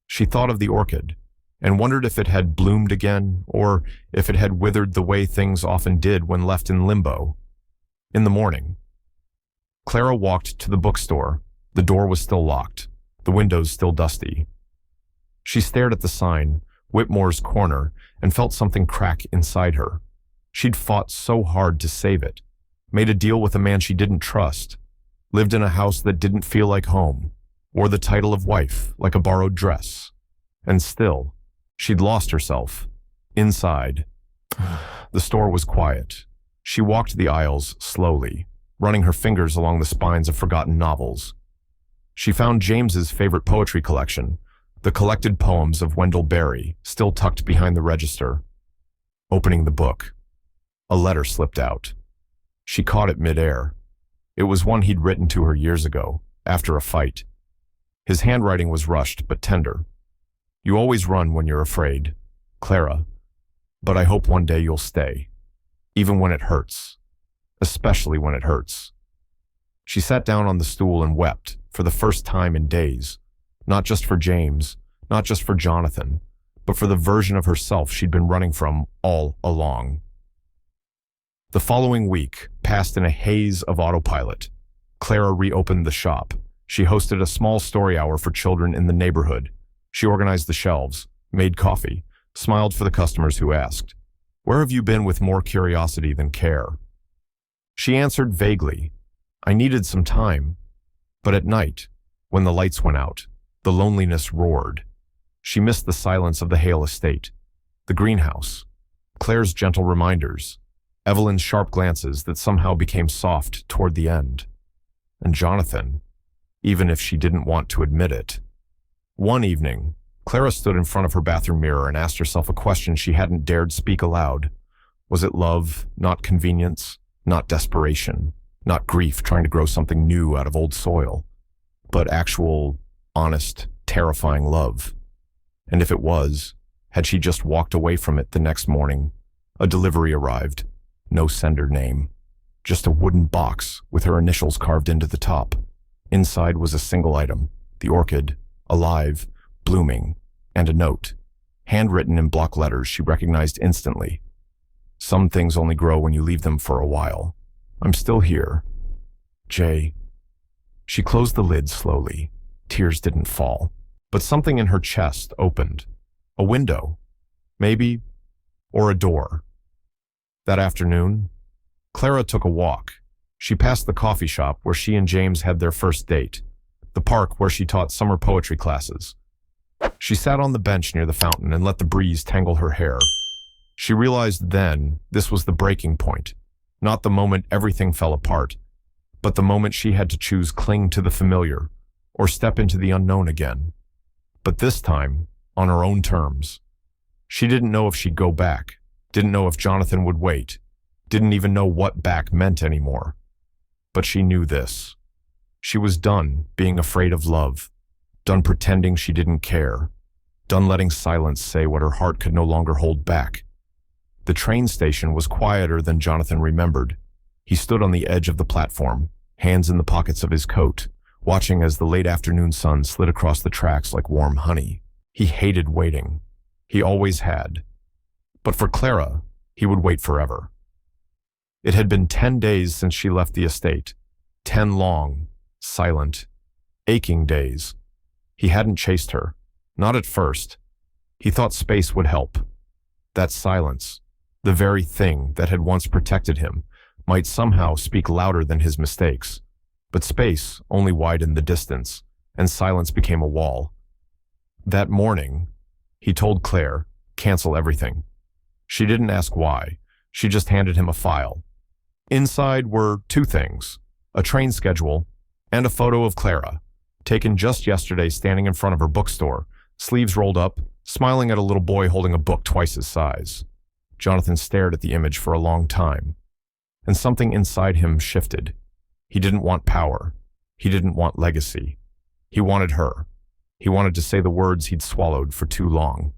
She thought of the orchid, and wondered if it had bloomed again, or if it had withered the way things often did when left in limbo. In the morning, Clara walked to the bookstore. The door was still locked, the windows still dusty. She stared at the sign, Whitmore's Corner, and felt something crack inside her. She'd fought so hard to save it, made a deal with a man she didn't trust, lived in a house that didn't feel like home, wore the title of wife like a borrowed dress. And still, she'd lost herself. Inside. The store was quiet. She walked the aisles slowly, running her fingers along the spines of forgotten novels. She found James's favorite poetry collection, the collected poems of Wendell Berry, still tucked behind the register. opening the book. A letter slipped out. She caught it midair. It was one he'd written to her years ago, after a fight. His handwriting was rushed but tender. You always run when you're afraid, Clara, but I hope one day you'll stay, even when it hurts, especially when it hurts. She sat down on the stool and wept for the first time in days, not just for James, not just for Jonathan, but for the version of herself she'd been running from all along. The following week passed in a haze of autopilot. Clara reopened the shop. She hosted a small story hour for children in the neighborhood. She organized the shelves, made coffee, smiled for the customers who asked, "Where have you been?" with more curiosity than care. She answered vaguely, "I needed some time." But at night, when the lights went out, the loneliness roared. She missed the silence of the Hale estate, the greenhouse, Claire's gentle reminders, Evelyn's sharp glances that somehow became soft toward the end. And Jonathan, even if she didn't want to admit it. One evening, Clara stood in front of her bathroom mirror and asked herself a question she hadn't dared speak aloud. Was it love, not convenience, not desperation, not grief trying to grow something new out of old soil, but actual, honest, terrifying love? And if it was, had she just walked away from it the next morning? A delivery arrived. No sender name. Just a wooden box with her initials carved into the top. Inside was a single item, the orchid, alive, blooming, and a note, handwritten in block letters she recognized instantly. Some things only grow when you leave them for a while. I'm still here. Jay. She closed the lid slowly. Tears didn't fall. But something in her chest opened. A window. Maybe. Or a door. That afternoon, Clara took a walk. She passed the coffee shop where she and James had their first date, the park where she taught summer poetry classes. She sat on the bench near the fountain and let the breeze tangle her hair. She realized then this was the breaking point, not the moment everything fell apart, but the moment she had to choose cling to the familiar or step into the unknown again. But this time, on her own terms. She didn't know if she'd go back, didn't know if Jonathan would wait, didn't even know what back meant anymore. But she knew this. She was done being afraid of love, done pretending she didn't care, done letting silence say what her heart could no longer hold back. The train station was quieter than Jonathan remembered. He stood on the edge of the platform, hands in the pockets of his coat, watching as the late afternoon sun slid across the tracks like warm honey. He hated waiting. He always had. But for Clara, he would wait forever. It had been 10 days since she left the estate. 10 long, silent, aching days. He hadn't chased her. Not at first. He thought space would help. That silence, the very thing that had once protected him, might somehow speak louder than his mistakes. But space only widened the distance, and silence became a wall. That morning, he told Claire, cancel everything. She didn't ask why. She just handed him a file. Inside were 2 things, a train schedule and a photo of Clara, taken just yesterday standing in front of her bookstore, sleeves rolled up, smiling at a little boy holding a book twice his size. Jonathan stared at the image for a long time, and something inside him shifted. He didn't want power. He didn't want legacy. He wanted her. He wanted to say the words he'd swallowed for too long.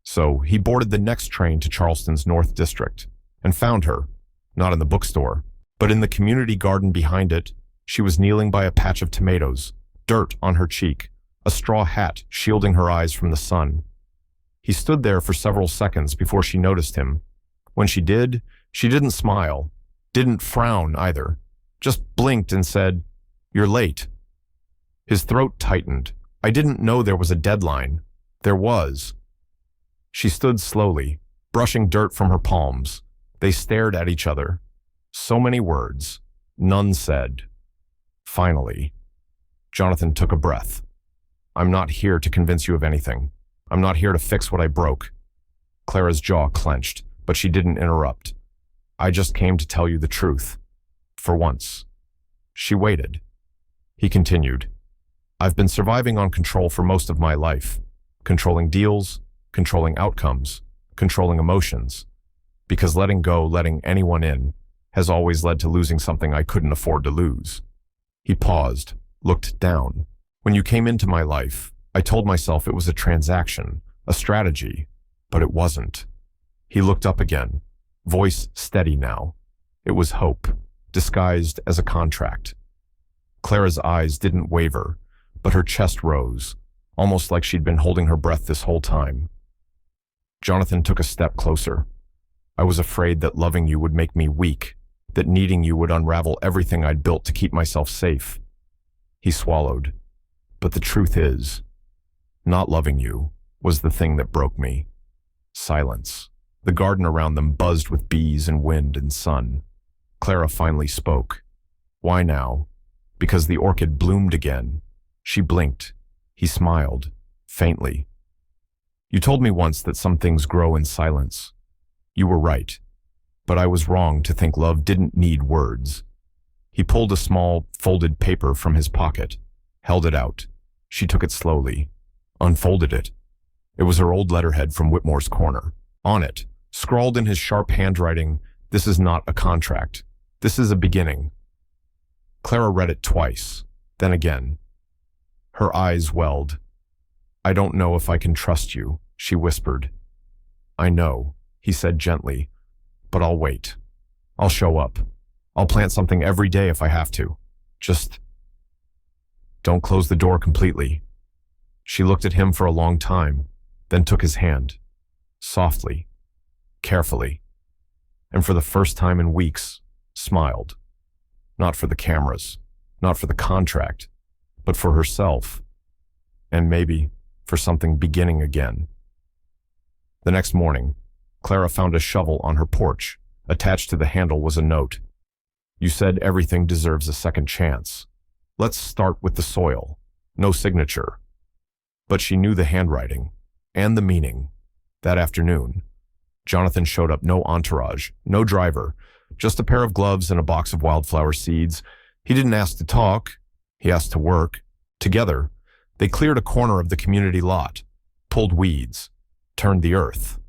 So he boarded the next train to Charleston's North District and found her, not in the bookstore, but in the community garden behind it. She was kneeling by a patch of tomatoes, dirt on her cheek, a straw hat shielding her eyes from the sun. He stood there for several seconds before she noticed him. When she did, she didn't smile, didn't frown either, just blinked and said, "You're late." His throat tightened. I didn't know there was a deadline. There was. She stood slowly, brushing dirt from her palms. They stared at each other. So many words, none said. Finally, Jonathan took a breath. I'm not here to convince you of anything. I'm not here to fix what I broke. Clara's jaw clenched, but she didn't interrupt. I just came to tell you the truth. For once. She waited. He continued. I've been surviving on control for most of my life. Controlling deals, controlling outcomes, controlling emotions, because letting go, letting anyone in, has always led to losing something I couldn't afford to lose. He paused, looked down. When you came into my life, I told myself it was a transaction, a strategy, but it wasn't. He looked up again, voice steady now. It was hope, disguised as a contract. Clara's eyes didn't waver, but her chest rose, almost like she'd been holding her breath this whole time. Jonathan took a step closer. I was afraid that loving you would make me weak, that needing you would unravel everything I'd built to keep myself safe. He swallowed. But the truth is, not loving you was the thing that broke me. Silence. The garden around them buzzed with bees and wind and sun. Clara finally spoke. Why now? Because the orchid bloomed again. She blinked. He smiled, faintly. You told me once that some things grow in silence. You were right, but I was wrong to think love didn't need words. He pulled a small, folded paper from his pocket, held it out. She took it slowly, unfolded it. It was her old letterhead from Whitmore's corner. On it, scrawled in his sharp handwriting, "This is not a contract. This is a beginning." Clara read it twice, then again. Her eyes welled. "I don't know if I can trust you," she whispered. "I know," he said gently, "but I'll wait. I'll show up. I'll plant something every day if I have to. Just don't close the door completely." She looked at him for a long time, then took his hand, softly, carefully, and for the first time in weeks, smiled. Not for the cameras, not for the contract, but for herself, and maybe for something beginning again. The next morning, Clara found a shovel on her porch. Attached to the handle was a note. "You said everything deserves a second chance. Let's start with the soil." No signature. But she knew the handwriting, and the meaning. That afternoon, Jonathan showed up, no entourage, no driver, just a pair of gloves and a box of wildflower seeds. He didn't ask to talk, he asked to work. Together, they cleared a corner of the community lot, pulled weeds, turned the earth.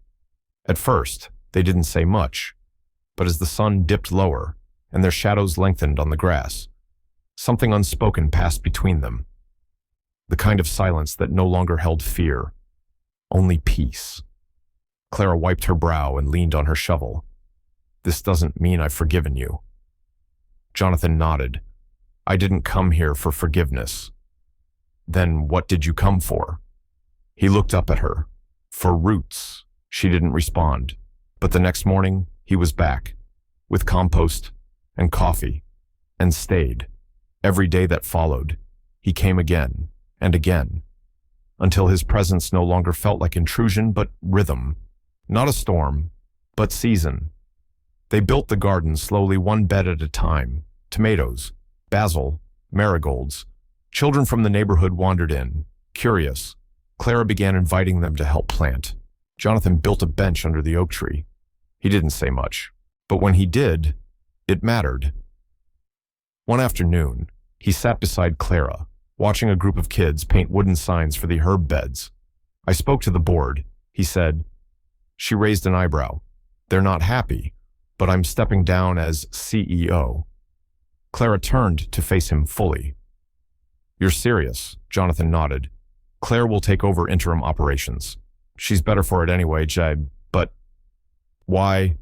At first, they didn't say much, but as the sun dipped lower and their shadows lengthened on the grass, something unspoken passed between them. The kind of silence that no longer held fear, only peace. Clara wiped her brow and leaned on her shovel. "This doesn't mean I've forgiven you." Jonathan nodded. "I didn't come here for forgiveness." "Then what did you come for?" He looked up at her. "For roots." She didn't respond, but the next morning he was back, with compost and coffee, and stayed. Every day that followed, he came again and again, until his presence no longer felt like intrusion but rhythm. Not a storm, but season. They built the garden slowly, one bed at a time. Tomatoes, basil, marigolds. Children from the neighborhood wandered in, curious. Clara began inviting them to help plant. Jonathan built a bench under the oak tree. He didn't say much, but when he did, it mattered. One afternoon, he sat beside Clara, watching a group of kids paint wooden signs for the herb beds. "I spoke to the board," he said. She raised an eyebrow. "They're not happy, but I'm stepping down as CEO." Clara turned to face him fully. "You're serious?" Jonathan nodded. "Claire will take over interim operations. She's better for it anyway, but why?"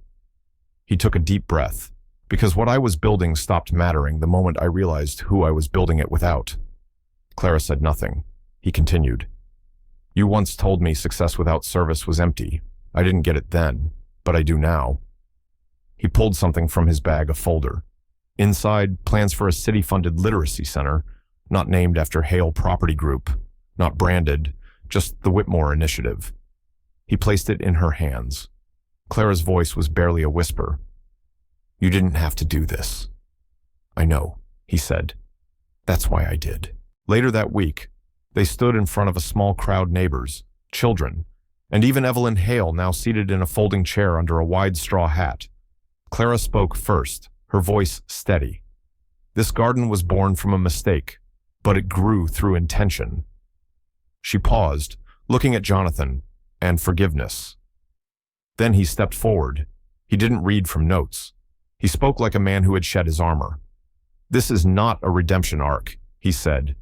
He took a deep breath. "Because what I was building stopped mattering the moment I realized who I was building it without." Clara said nothing. He continued. "You once told me success without service was empty. I didn't get it then, but I do now." He pulled something from his bag, a folder. Inside, plans for a city-funded literacy center, not named after Hale Property Group, not branded, just the Whitmore Initiative. He placed it in her hands. Clara's voice was barely a whisper. "You didn't have to do this." "I know," he said. "That's why I did." Later that week, they stood in front of a small crowd, neighbors, children, and even Evelyn Hale, now seated in a folding chair under a wide straw hat. Clara spoke first, her voice steady. "This garden was born from a mistake, but it grew through intention." She paused, looking at Jonathan, "and forgiveness." Then he stepped forward. He didn't read from notes. He spoke like a man who had shed his armor. "This is not a redemption arc," he said.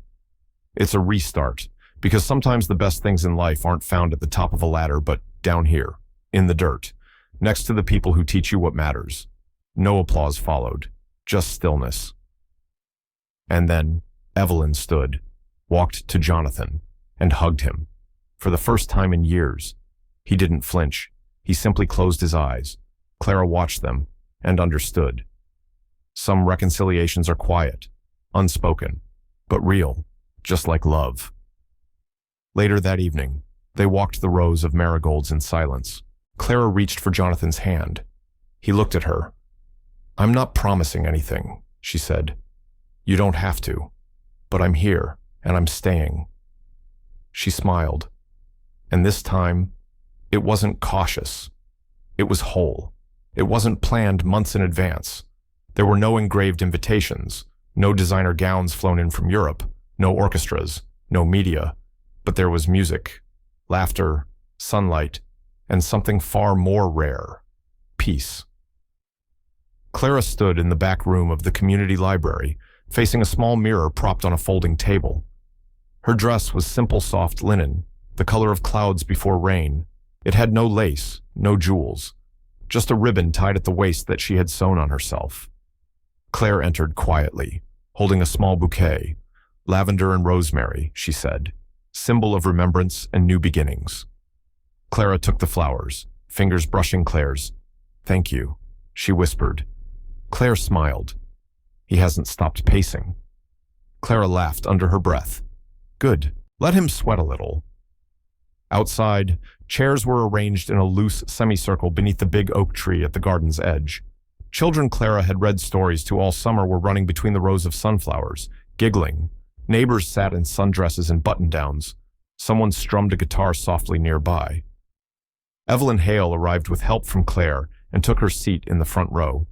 "It's a restart, because sometimes the best things in life aren't found at the top of a ladder, but down here, in the dirt, next to the people who teach you what matters." No applause followed, just stillness. And then Evelyn stood, walked to Jonathan, and hugged him. For the first time in years, he didn't flinch. He simply closed his eyes. Clara watched them and understood. Some reconciliations are quiet, unspoken, but real, just like love. Later that evening, they walked the rows of marigolds in silence. Clara reached for Jonathan's hand. He looked at her. "I'm not promising anything," she said. "You don't have to, but I'm here and I'm staying." She smiled, and this time, it wasn't cautious. It was whole. It wasn't planned months in advance. There were no engraved invitations, no designer gowns flown in from Europe, no orchestras, no media, but there was music, laughter, sunlight, and something far more rare: peace. Clara stood in the back room of the community library, facing a small mirror propped on a folding table. Her dress was simple soft linen, the color of clouds before rain. It had no lace, no jewels, just a ribbon tied at the waist that she had sewn on herself. Claire entered quietly, holding a small bouquet. "Lavender and rosemary," she said, "symbol of remembrance and new beginnings." Clara took the flowers, fingers brushing Claire's. "Thank you," she whispered. Claire smiled. "He hasn't stopped pacing." Clara laughed under her breath. "Good. Let him sweat a little." Outside, chairs were arranged in a loose semicircle beneath the big oak tree at the garden's edge. Children Clara had read stories to all summer were running between the rows of sunflowers, giggling. Neighbors sat in sundresses and button-downs. Someone strummed a guitar softly nearby. Evelyn Hale arrived with help from Claire and took her seat in the front row.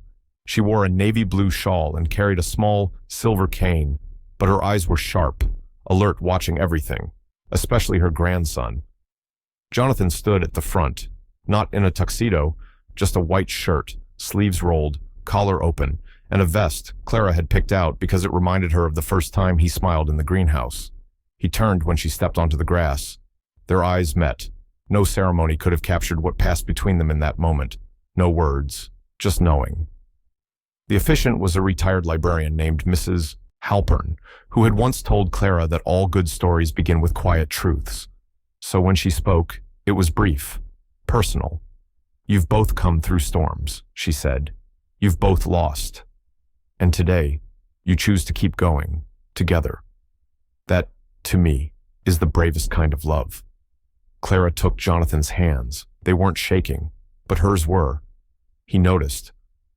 She wore a navy blue shawl and carried a small, silver cane, but her eyes were sharp, alert, watching everything, especially her grandson. Jonathan stood at the front, not in a tuxedo, just a white shirt, sleeves rolled, collar open, and a vest Clara had picked out because it reminded her of the first time he smiled in the greenhouse. He turned when she stepped onto the grass. Their eyes met. No ceremony could have captured what passed between them in that moment. No words, just knowing. The officiant was a retired librarian named Mrs. Halpern, who had once told Clara that all good stories begin with quiet truths. So when she spoke, it was brief, personal. "You've both come through storms," she said. "You've both lost. And today, you choose to keep going, together. That, to me, is the bravest kind of love." Clara took Jonathan's hands. They weren't shaking, but hers were. He noticed.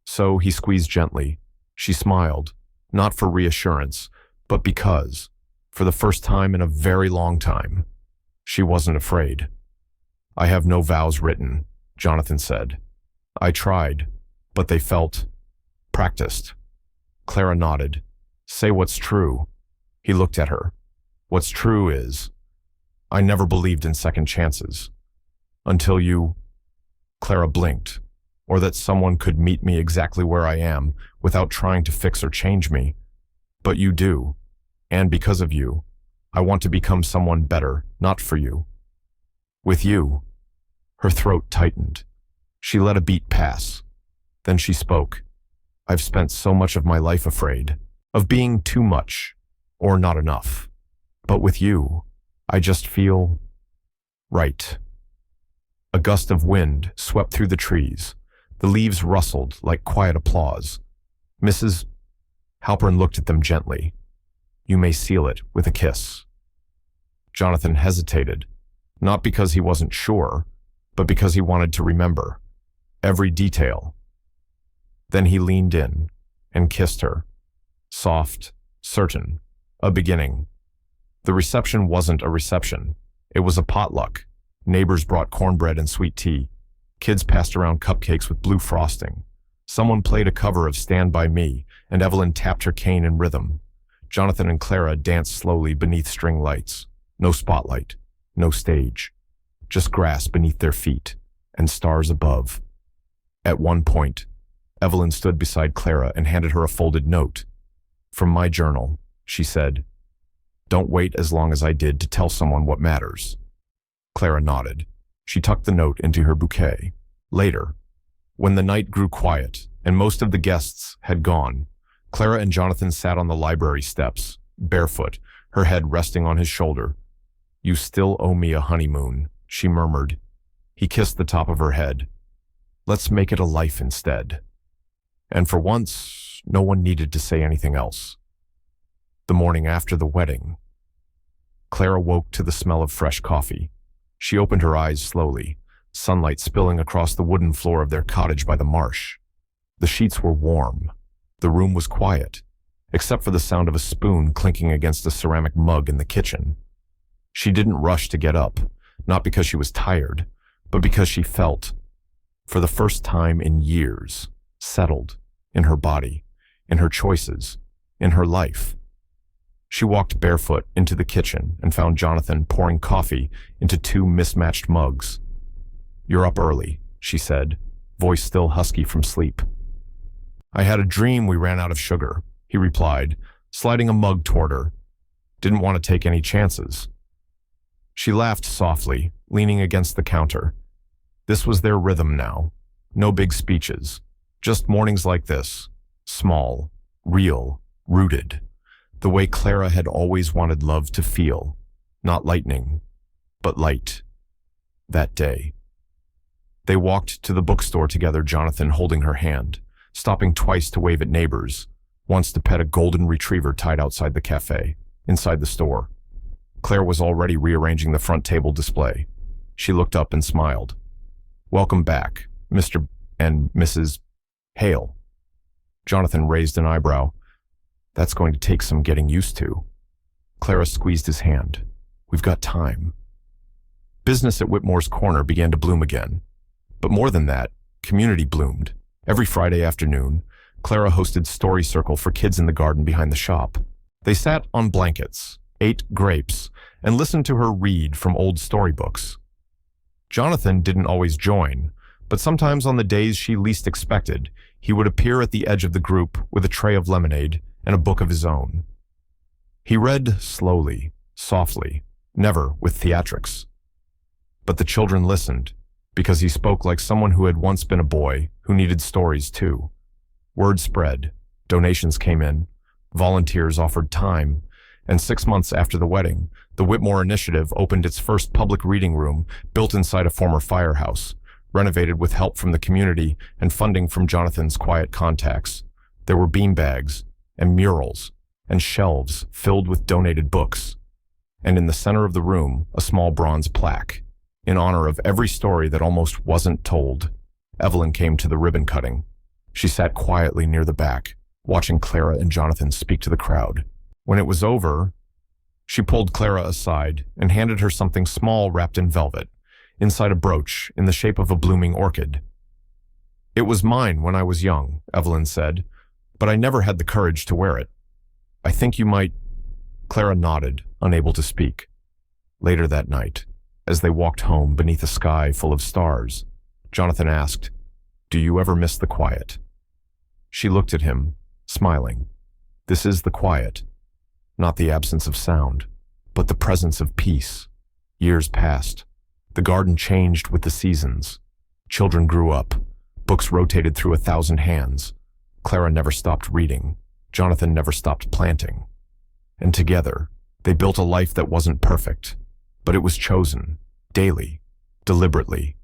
So he squeezed gently. She smiled, not for reassurance, but because, for the first time in a very long time, she wasn't afraid. "I have no vows written," Jonathan said. "I tried, but they felt practiced." Clara nodded. "Say what's true." He looked at her. "What's true is, I never believed in second chances. Until you—" Clara blinked. "Or that someone could meet me exactly where I am without trying to fix or change me. But you do. And because of you, I want to become someone better, not for you. With you." Her throat tightened. She let a beat pass. Then she spoke. "I've spent so much of my life afraid of being too much or not enough. But with you, I just feel right." A gust of wind swept through the trees. The leaves rustled like quiet applause. Mrs. Halpern looked at them gently. "You may seal it with a kiss." Jonathan hesitated, not because he wasn't sure, but because he wanted to remember every detail. Then he leaned in and kissed her, soft, certain, a beginning. The reception wasn't a reception. It was a potluck. Neighbors brought cornbread and sweet tea. Kids passed around cupcakes with blue frosting. Someone played a cover of Stand By Me, and Evelyn tapped her cane in rhythm. Jonathan and Clara danced slowly beneath string lights. No spotlight, no stage. Just grass beneath their feet, and stars above. At one point, Evelyn stood beside Clara and handed her a folded note. "From my journal," she said. "Don't wait as long as I did to tell someone what matters." Clara nodded. She tucked the note into her bouquet. Later, when the night grew quiet and most of the guests had gone, Clara and Jonathan sat on the library steps, barefoot, her head resting on his shoulder. "You still owe me a honeymoon," she murmured. He kissed the top of her head. "Let's make it a life instead." And for once, no one needed to say anything else. The morning after the wedding, Clara woke to the smell of fresh coffee. She opened her eyes slowly, sunlight spilling across the wooden floor of their cottage by the marsh. The sheets were warm. The room was quiet, except for the sound of a spoon clinking against a ceramic mug in the kitchen. She didn't rush to get up, not because she was tired, but because she felt, for the first time in years, settled in her body, in her choices, in her life. She walked barefoot into the kitchen and found Jonathan pouring coffee into two mismatched mugs. "You're up early," she said, voice still husky from sleep. "I had a dream we ran out of sugar," he replied, sliding a mug toward her. "Didn't want to take any chances." She laughed softly, leaning against the counter. This was their rhythm now. No big speeches. Just mornings like this. Small, real, rooted. The way Clara had always wanted love to feel. Not lightning, but light. That day. They walked to the bookstore together, Jonathan holding her hand, stopping twice to wave at neighbors, once to pet a golden retriever tied outside the cafe, inside the store. Claire was already rearranging the front table display. She looked up and smiled. "Welcome back, Mr. and Mrs. Hale." Jonathan raised an eyebrow. "That's going to take some getting used to." Clara squeezed his hand. "We've got time." Business at Whitmore's Corner began to bloom again. But more than that, community bloomed. Every Friday afternoon, Clara hosted Story Circle for kids in the garden behind the shop. They sat on blankets, ate grapes, and listened to her read from old storybooks. Jonathan didn't always join, but sometimes on the days she least expected, he would appear at the edge of the group with a tray of lemonade and a book of his own. He read slowly, softly, never with theatrics. But the children listened, because he spoke like someone who had once been a boy who needed stories too. Word spread, donations came in, volunteers offered time, and 6 months after the wedding, the Whitmore Initiative opened its first public reading room built inside a former firehouse, renovated with help from the community and funding from Jonathan's quiet contacts. There were beanbags and murals and shelves filled with donated books, and in the center of the room, a small bronze plaque. In honor of every story that almost wasn't told, Evelyn came to the ribbon cutting. She sat quietly near the back, watching Clara and Jonathan speak to the crowd. When it was over, she pulled Clara aside and handed her something small wrapped in velvet, inside a brooch in the shape of a blooming orchid. "It was mine when I was young," Evelyn said, "but I never had the courage to wear it. I think you might—" Clara nodded, unable to speak. Later that night, as they walked home beneath a sky full of stars, Jonathan asked, "Do you ever miss the quiet?" She looked at him, smiling. "This is the quiet. Not the absence of sound, but the presence of peace." Years passed. The garden changed with the seasons. Children grew up. Books rotated through 1,000 hands. Clara never stopped reading. Jonathan never stopped planting. And together, they built a life that wasn't perfect, but it was chosen, daily, deliberately,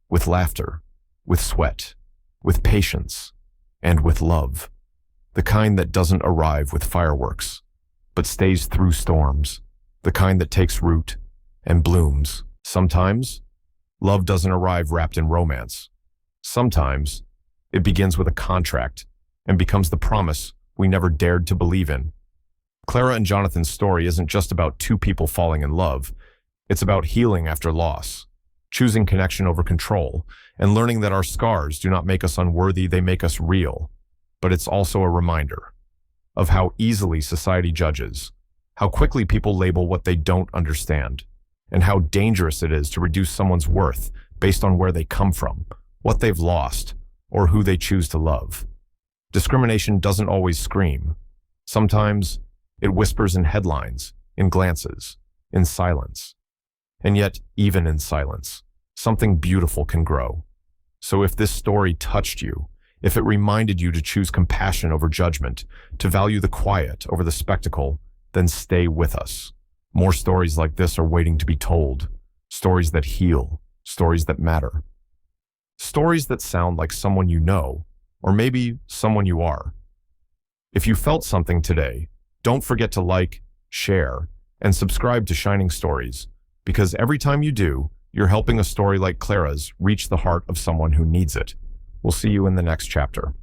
with laughter, with sweat, with patience, and with love. The kind that doesn't arrive with fireworks, but stays through storms. The kind that takes root and blooms. Sometimes, love doesn't arrive wrapped in romance. Sometimes, it begins with a contract and becomes the promise we never dared to believe in. Clara and Jonathan's story isn't just about two people falling in love. It's about healing after loss, choosing connection over control, and learning that our scars do not make us unworthy, they make us real. But it's also a reminder of how easily society judges, how quickly people label what they don't understand, and how dangerous it is to reduce someone's worth based on where they come from, what they've lost, or who they choose to love. Discrimination doesn't always scream. Sometimes it whispers in headlines, in glances, in silence. And yet, even in silence, something beautiful can grow. So if this story touched you, if it reminded you to choose compassion over judgment, to value the quiet over the spectacle, then stay with us. More stories like this are waiting to be told. Stories that heal, stories that matter. Stories that sound like someone you know, or maybe someone you are. If you felt something today, don't forget to like, share, and subscribe to Shining Stories, because every time you do, you're helping a story like Clara's reach the heart of someone who needs it. We'll see you in the next chapter.